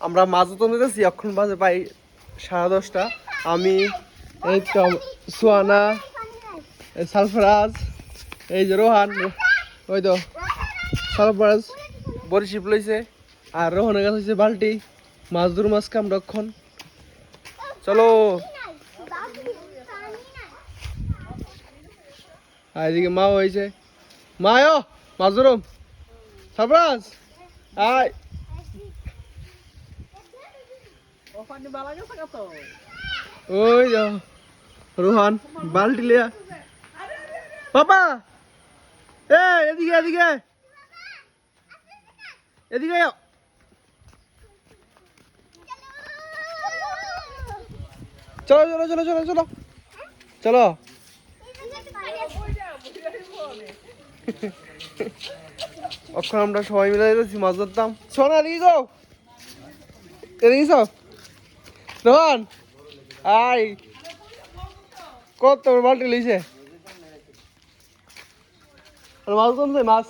আমরা মাছ ধরতে গেছি, এখন বাজে প্রায় 10:30। আমি এই তো সুয়ানা, সালফরাজ, এই যে রোহান, ওই তো সালফরাজ বরিশিপ লইছে, আর রোহনের কাছে হচ্ছে বালতি। মাছ ধরু, মাছ কাম রক্ষণ। চলো, আর এদিকে মা হয়েছে, মা মাছ ধরুম। সালফরাজ আয়, ওই যাও রোহান বালতি লিয়া। বাবা এদিকে এদিকে এদিকে আয়। চলো চলো চলো চলো চলো চলো। এখন আমরা সবাই মিলে যাচ্ছি মাছ ধরতাম। সোনা এদিকে গো, এদিকে সব রোহান আয়, কত বালতি লইছে মাছ ধরছে মাছ।